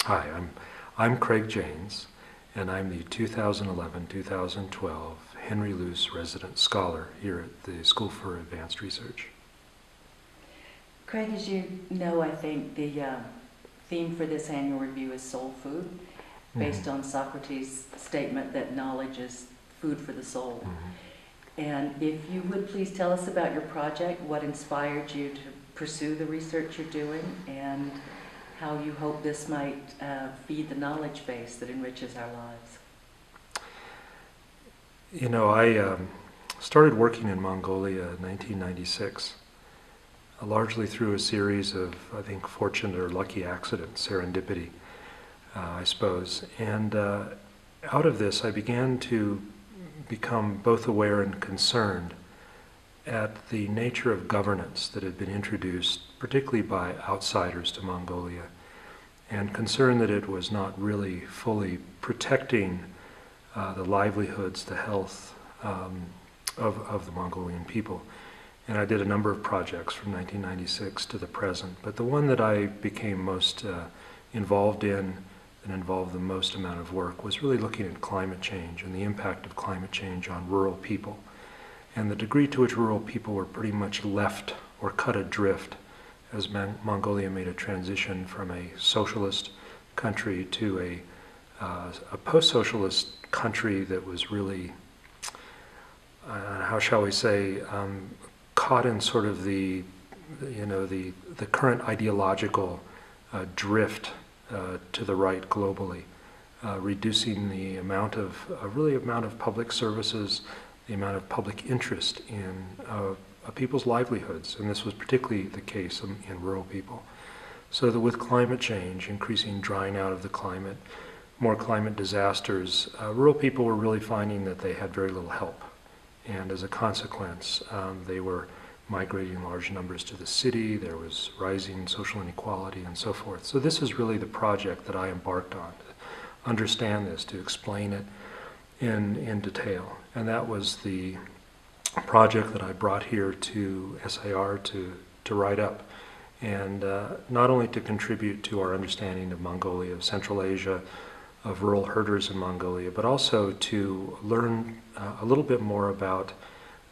Hi, I'm Craig Janes, and I'm the 2011-2012 Henry Luce Resident Scholar here at the School for Advanced Research. Craig, as you know, I think the theme for this annual review is soul food, based on Socrates' statement that knowledge is food for the soul. And if you would please tell us about your project, what inspired you to pursue the research you're doing, and how you hope this might feed the knowledge base that enriches our lives. You know, I started working in Mongolia in 1996, largely through a series of, I think, fortunate or lucky accidents, serendipity, I suppose. And out of this, I began to become both aware and concerned at the nature of governance that had been introduced, particularly by outsiders to Mongolia, and concerned that it was not really fully protecting the livelihoods, the health of the Mongolian people. And I did a number of projects from 1996 to the present, but the one that I became most involved in and involved the most amount of work was really looking at climate change and the impact of climate change on rural people, and the degree to which rural people were pretty much left or cut adrift as Mongolia made a transition from a socialist country to a post-socialist country that was really, how shall we say, caught in sort of the current ideological drift to the right globally, reducing the amount of public services, the amount of public interest in people's livelihoods, and this was particularly the case in rural people. So that with climate change, increasing drying out of the climate, more climate disasters, rural people were really finding that they had very little help, and as a consequence, they were migrating large numbers to the city. There was rising social inequality and so forth. So this is really the project that I embarked on, to understand this, to explain it in detail. And that was the project that I brought here to SAR to write up, and not only to contribute to our understanding of Mongolia, of Central Asia, of rural herders in Mongolia, but also to learn a little bit more about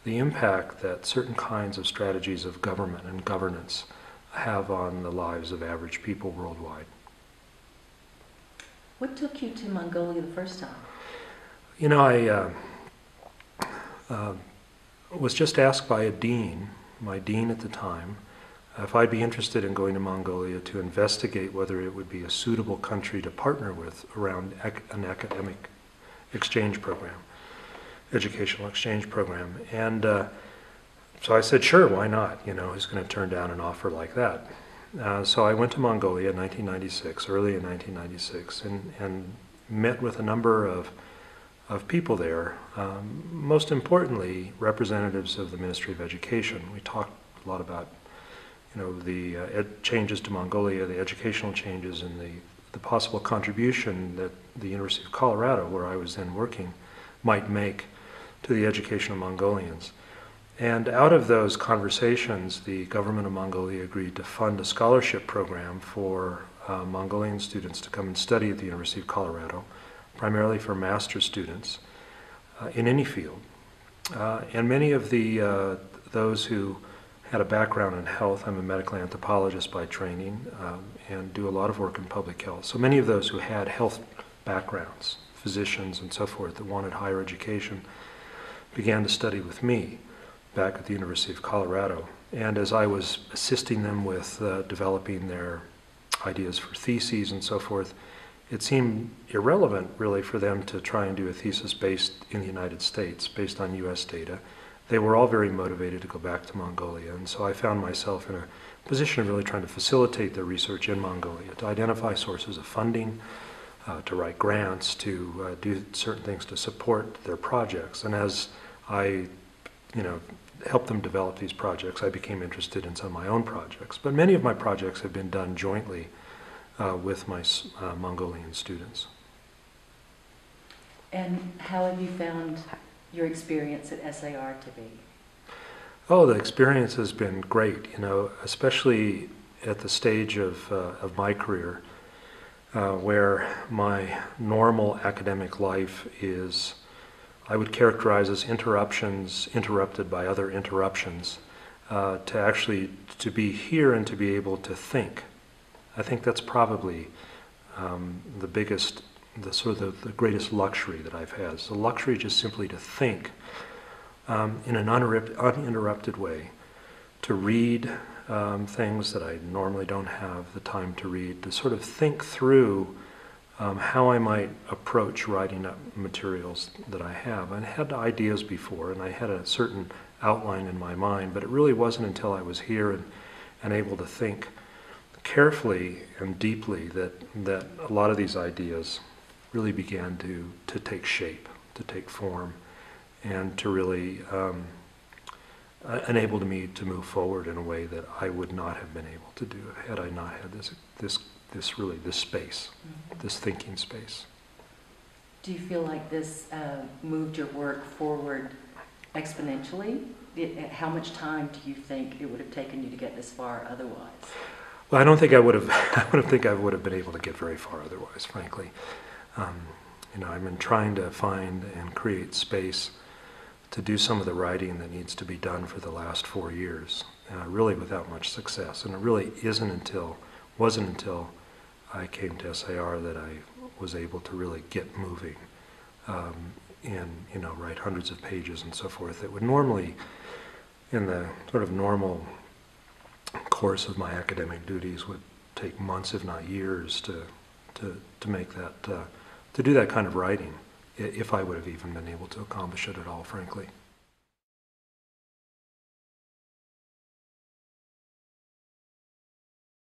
the impact that certain kinds of strategies of government and governance have on the lives of average people worldwide. What took you to Mongolia the first time? You know, I was just asked by a dean, my dean at the time, if I'd be interested in going to Mongolia to investigate whether it would be a suitable country to partner with around an academic exchange program, educational exchange program. And so I said, sure, why not? You know, who's going to turn down an offer like that? So I went to Mongolia in 1996, early in 1996, and met with a number of people there, most importantly, representatives of the Ministry of Education. We talked a lot about, you know, the changes to Mongolia, the educational changes, and the possible contribution that the University of Colorado, where I was then working, might make to the education of Mongolians. And out of those conversations, the government of Mongolia agreed to fund a scholarship program for Mongolian students to come and study at the University of Colorado, primarily for master's students in any field. And many of those who had a background in health, I'm a medical anthropologist by training, and do a lot of work in public health. So many of those who had health backgrounds, physicians and so forth, that wanted higher education, began to study with me back at the University of Colorado. And as I was assisting them with developing their ideas for theses and so forth, it seemed irrelevant really for them to try and do a thesis based in the United States, based on US data. They were all very motivated to go back to Mongolia, and so I found myself in a position of really trying to facilitate their research in Mongolia, to identify sources of funding, to write grants, to do certain things to support their projects. And as I, helped them develop these projects, I became interested in some of my own projects. But many of my projects have been done jointly with my Mongolian students. And how have you found your experience at SAR to be? Oh, the experience has been great, especially at the stage of my career. where my normal academic life is, I would characterize as interruptions interrupted by other interruptions, to actually to be here and to be able to think. I think that's probably the biggest, the sort of the greatest luxury that I've had. It's the luxury just simply to think in an uninterrupted way, to read things that I normally don't have the time to read, to sort of think through how I might approach writing up materials that I have. I had ideas before, and I had a certain outline in my mind, but it really wasn't until I was here and able to think carefully and deeply that a lot of these ideas really began to take shape, to take form, and to really enable me to move forward in a way that I would not have been able to do had I not had this space, this thinking space. Do you feel like this moved your work forward exponentially? How much time do you think it would have taken you to get this far otherwise? Well, I don't think I would have. I don't think I would have been able to get very far otherwise, frankly. I've been trying to find and create space to do some of the writing that needs to be done for the last 4 years, really without much success. And it really wasn't until I came to SAR that I was able to really get moving and write hundreds of pages and so forth. It would normally, in the sort of normal course of my academic duties, would take months, if not years, to make that, to do that kind of writing, if I would have even been able to accomplish it at all, frankly.